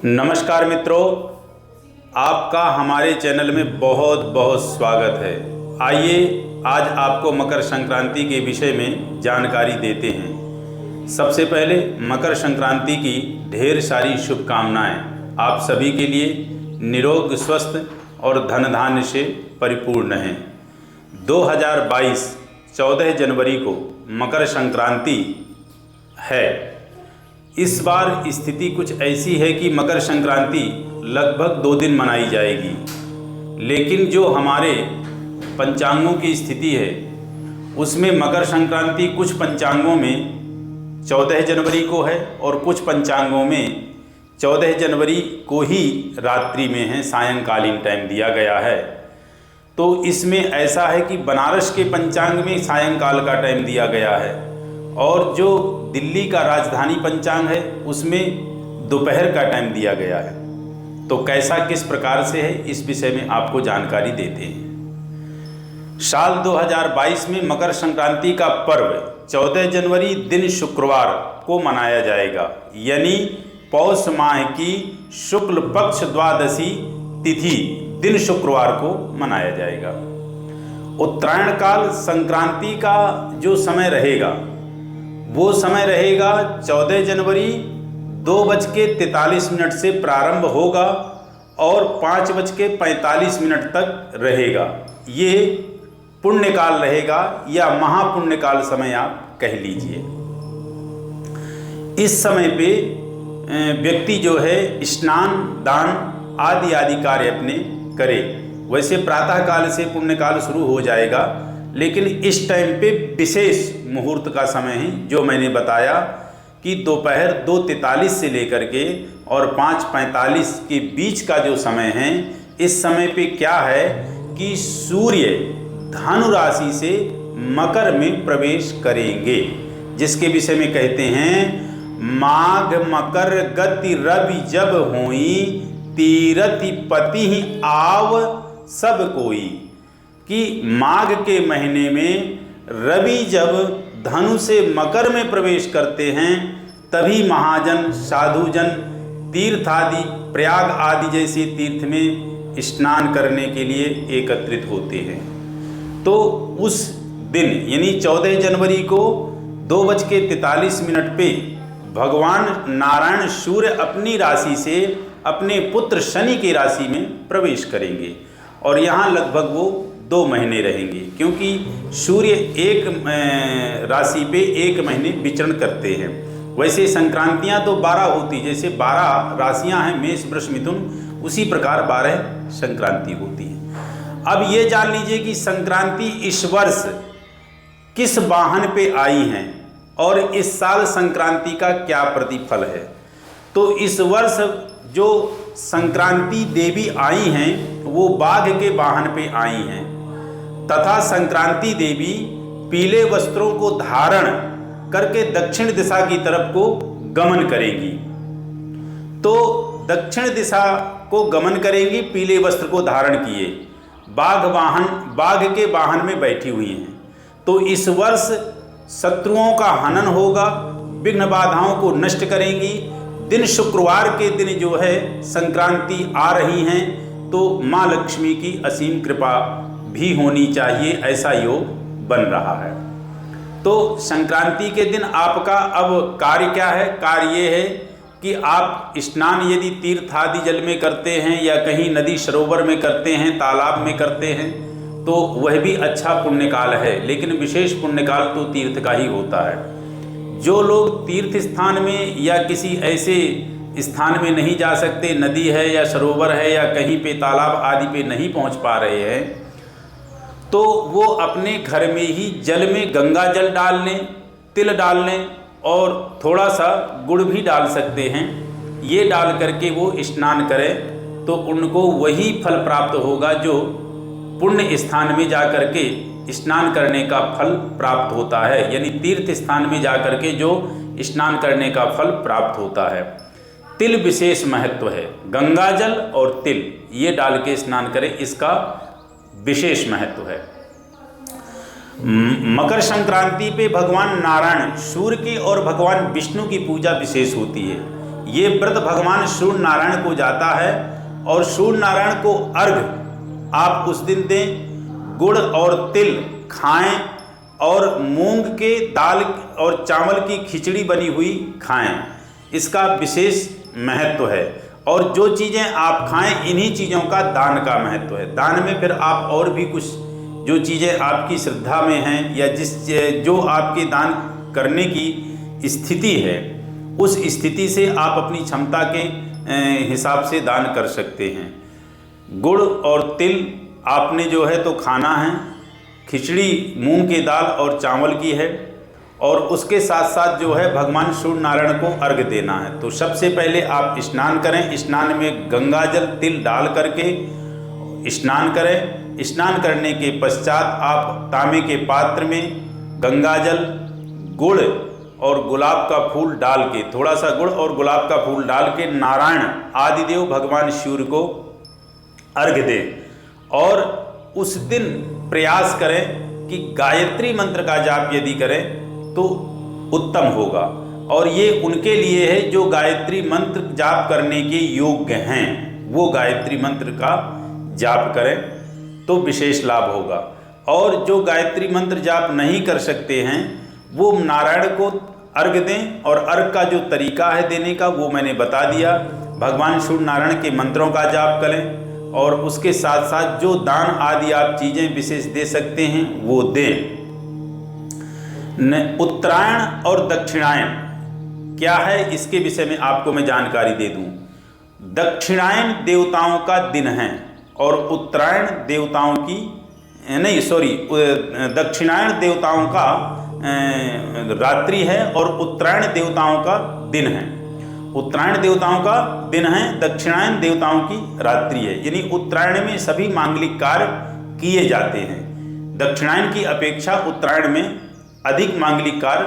नमस्कार मित्रों, आपका हमारे चैनल में बहुत बहुत स्वागत है। आइए आज आपको मकर संक्रांति के विषय में जानकारी देते हैं। सबसे पहले मकर संक्रांति की ढेर सारी शुभकामनाएं आप सभी के लिए निरोग, स्वस्थ और धन धान्य से परिपूर्ण हैं। 2022 14 जनवरी को मकर संक्रांति है। इस बार स्थिति कुछ ऐसी है कि मकर संक्रांति लगभग 2 दिन मनाई जाएगी, लेकिन जो हमारे पंचांगों की स्थिति है उसमें मकर संक्रांति कुछ पंचांगों में 14 जनवरी को है और कुछ पंचांगों में 14 जनवरी को ही रात्रि में है, सायंकालीन टाइम दिया गया है। तो इसमें ऐसा है कि बनारस के पंचांग में सायंकाल का टाइम दिया गया है और जो दिल्ली का राजधानी पंचांग है उसमें दोपहर का टाइम दिया गया है। तो कैसा किस प्रकार से है इस विषय में आपको जानकारी देते हैं। साल 2022 में मकर संक्रांति का पर्व 14 जनवरी दिन शुक्रवार को मनाया जाएगा, यानी पौष माह की शुक्ल पक्ष द्वादशी तिथि दिन शुक्रवार को मनाया जाएगा। उत्तरायण काल संक्रांति का जो समय रहेगा वो समय रहेगा 14 जनवरी 2:43 से प्रारंभ होगा और 5:45 तक रहेगा। ये पुण्यकाल रहेगा या महापुण्यकाल समय आप कह लीजिए। इस समय पे व्यक्ति जो है स्नान, दान आदि कार्य अपने करे। वैसे प्रातः काल से पुण्यकाल शुरू हो जाएगा, लेकिन इस टाइम पे विशेष मुहूर्त का समय है जो मैंने बताया कि दोपहर 2:43 से लेकर के और 5:45 के बीच का जो समय है, इस समय पे क्या है कि सूर्य धनु राशि से मकर में प्रवेश करेंगे, जिसके विषय में कहते हैं माघ मकर गति रवि जब होई तीरति पति आव सब कोई। कि माघ के महीने में रवि जब धनु से मकर में प्रवेश करते हैं तभी महाजन, साधुजन तीर्थ आदि, प्रयाग आदि जैसे तीर्थ में स्नान करने के लिए एकत्रित होते हैं। तो उस दिन यानी 14 जनवरी को 2:43 पे भगवान नारायण सूर्य अपनी राशि से अपने पुत्र शनि की राशि में प्रवेश करेंगे और यहाँ लगभग वो 2 महीने रहेंगे, क्योंकि सूर्य एक राशि पे 1 महीने विचरण करते हैं। वैसे संक्रांतियां तो 12 होती, जैसे 12 राशियां हैं मेष वृष मिथुन, उसी प्रकार 12 संक्रांति होती है। अब ये जान लीजिए कि संक्रांति इस वर्ष किस वाहन पे आई हैं और इस साल संक्रांति का क्या प्रतिफल है। तो इस वर्ष जो संक्रांति देवी आई हैं वो बाघ के वाहन पे आई हैं तथा संक्रांति देवी पीले वस्त्रों को धारण करके दक्षिण दिशा की तरफ को गमन करेंगी। तो दक्षिण दिशा को गमन करेंगी पीले वस्त्र को धारण किए, बाघ के वाहन में बैठी हुई हैं। तो इस वर्ष शत्रुओं का हनन होगा, विघ्न बाधाओं को नष्ट करेंगी। दिन शुक्रवार के दिन जो है संक्रांति आ रही हैं, तो माँ लक्ष्मी की असीम कृपा भी होनी चाहिए, ऐसा योग बन रहा है। तो संक्रांति के दिन आपका अब कार्य क्या है? कार्य ये है कि आप स्नान यदि तीर्थ आदि जल में करते हैं या कहीं नदी सरोवर में करते हैं, तालाब में करते हैं, तो वह भी अच्छा पुण्यकाल है, लेकिन विशेष पुण्यकाल तो तीर्थ का ही होता है। जो लोग तीर्थ स्थान में या किसी ऐसे स्थान में नहीं जा सकते, नदी है या सरोवर है या कहीं पे तालाब आदि पे नहीं पहुंच पा रहे हैं, तो वो अपने घर में ही जल में गंगा जल डाल लें, तिल डाल लें और थोड़ा सा गुड़ भी डाल सकते हैं। ये डाल करके वो स्नान करें तो उनको वही फल प्राप्त होगा जो पुण्य स्थान में जा करके स्नान करने का फल प्राप्त होता है, यानी तीर्थ स्थान में जा करके जो स्नान करने का फल प्राप्त होता है। तिल विशेष महत्व है, गंगा जल और तिल ये डाल के स्नान करें, इसका विशेष महत्व है। मकर संक्रांति पे भगवान नारायण सूर्य की और भगवान विष्णु की पूजा विशेष होती है। ये व्रत भगवान सूर्य नारायण को जाता है और सूर्य नारायण को अर्घ आप उस दिन दें। गुड़ और तिल खाएं और मूंग के दाल और चावल की खिचड़ी बनी हुई खाएं। इसका विशेष महत्व है। और जो चीज़ें आप खाएं इन्हीं चीज़ों का दान का महत्व है। दान में फिर आप और भी कुछ जो चीज़ें आपकी श्रद्धा में हैं या जो आपके दान करने की स्थिति है उस स्थिति से आप अपनी क्षमता के हिसाब से दान कर सकते हैं। गुड़ और तिल आपने जो है तो खाना है। खिचड़ी मूंग की दाल और चावल की है और उसके साथ साथ जो है भगवान सूर्य नारायण को अर्घ देना है। तो सबसे पहले आप स्नान करें। स्नान में गंगा जल तिल डाल करके स्नान करें। स्नान करने के पश्चात आप तांबे के पात्र में गंगा जल, गुड़ और गुलाब का फूल डाल के, थोड़ा सा गुड़ और गुलाब का फूल डाल के नारायण आदिदेव भगवान सूर्य को अर्घ दें। और उस दिन प्रयास करें कि गायत्री मंत्र का जाप यदि करें तो उत्तम होगा। और ये उनके लिए है जो गायत्री मंत्र जाप करने के योग्य हैं, वो गायत्री मंत्र का जाप करें तो विशेष लाभ होगा। और जो गायत्री मंत्र जाप नहीं कर सकते हैं वो नारायण को अर्घ दें। और अर्घ का जो तरीका है देने का वो मैंने बता दिया। भगवान सूर्य नारायण के मंत्रों का जाप करें और उसके साथ साथ जो दान आदि आप चीज़ें विशेष दे सकते हैं वो दें। उत्तरायण और दक्षिणायन क्या है इसके विषय में आपको मैं जानकारी दे दूं। दक्षिणायन देवताओं का दिन है और उत्तरायण देवताओं की दक्षिणायन देवताओं का रात्रि है और उत्तरायण देवताओं का दिन है। उत्तरायण देवताओं का दिन है, दक्षिणायन देवताओं की रात्रि है। यानी उत्तरायण में सभी मांगलिक कार्य किए जाते हैं। दक्षिणायन की अपेक्षा उत्तरायण में अधिक मांगलिक कार्य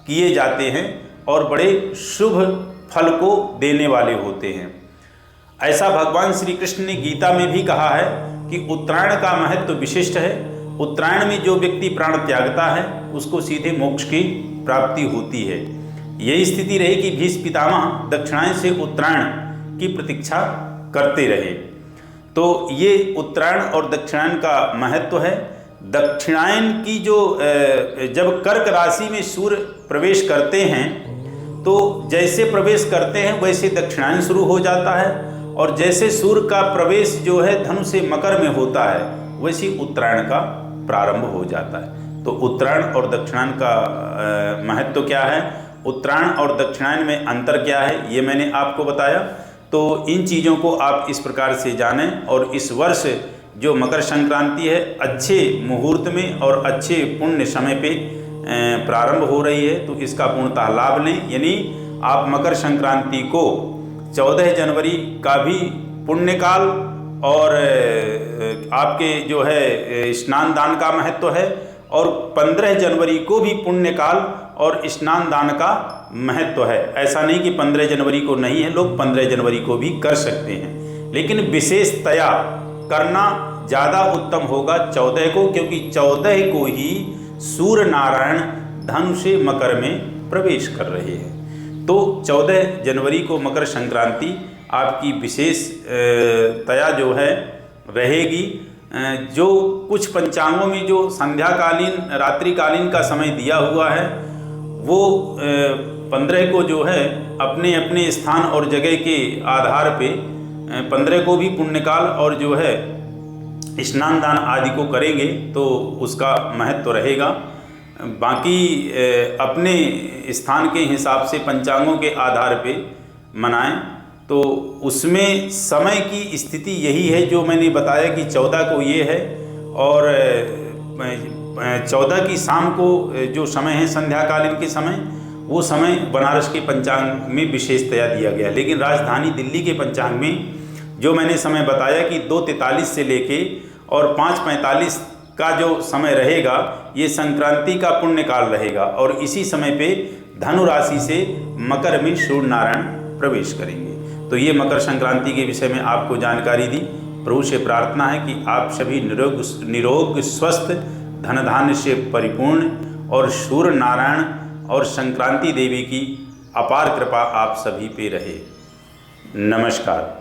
किए जाते हैं और बड़े शुभ फल को देने वाले होते हैं। ऐसा भगवान श्री कृष्ण ने गीता में भी कहा है कि उत्तरायण का महत्व विशिष्ट है। उत्तरायण में जो व्यक्ति प्राण त्यागता है उसको सीधे मोक्ष की प्राप्ति होती है। यही स्थिति रही कि भीष्म पितामह दक्षिणायन से उत्तरायण की प्रतीक्षा करते रहे। तो ये उत्तरायण और दक्षिणायन का महत्व है। दक्षिणायन की जो जब कर्क राशि में सूर्य प्रवेश करते हैं तो जैसे प्रवेश करते हैं वैसे दक्षिणायन शुरू हो जाता है और जैसे सूर्य का प्रवेश जो है धनु से मकर में होता है वैसे उत्तरायण का प्रारंभ हो जाता है। तो उत्तरायण और दक्षिणायन का महत्व क्या है, उत्तरायण और दक्षिणायन में अंतर क्या है, ये मैंने आपको बताया। तो इन चीज़ों को आप इस प्रकार से जानें और इस वर्ष जो मकर संक्रांति है अच्छे मुहूर्त में और अच्छे पुण्य समय पे प्रारंभ हो रही है, तो इसका पूर्णतः लाभ लें। यानी आप मकर संक्रांति को 14 जनवरी का भी पुण्यकाल और आपके जो है स्नान दान का महत्व है और 15 जनवरी को भी पुण्यकाल और स्नान दान का महत्व है। ऐसा नहीं कि 15 जनवरी को नहीं है, लोग 15 जनवरी को भी कर सकते हैं, लेकिन विशेषतया करना ज़्यादा उत्तम होगा 14 को, क्योंकि 14 को ही सूर्य नारायण धनु से मकर में प्रवेश कर रहे हैं। तो 14 जनवरी को मकर संक्रांति आपकी विशेष तया जो है रहेगी। जो कुछ पंचांगों में जो संध्याकालीन रात्रिकालीन का समय दिया हुआ है वो 15 को जो है अपने अपने स्थान और जगह के आधार पे 15 को भी पुण्यकाल और जो है स्नान दान आदि को करेंगे तो उसका महत्व रहेगा। बाकी अपने स्थान के हिसाब से पंचांगों के आधार पे मनाएं। तो उसमें समय की स्थिति यही है जो मैंने बताया कि 14 को ये है और 14 की शाम को जो समय है संध्याकालीन के समय, वो समय बनारस के पंचांग में विशेषतया दिया गया। लेकिन राजधानी दिल्ली के पंचांग में जो मैंने समय बताया कि 2:43 से लेके और 5:45 का जो समय रहेगा ये संक्रांति का पुण्यकाल रहेगा और इसी समय पे धनु राशि से मकर में सूर्य नारायण प्रवेश करेंगे। तो ये मकर संक्रांति के विषय में आपको जानकारी दी। प्रभु से प्रार्थना है कि आप सभी निरोग स्वस्थ धन धान्य से परिपूर्ण और सूर्य नारायण और संक्रांति देवी की अपार कृपा आप सभी पे रहे। नमस्कार।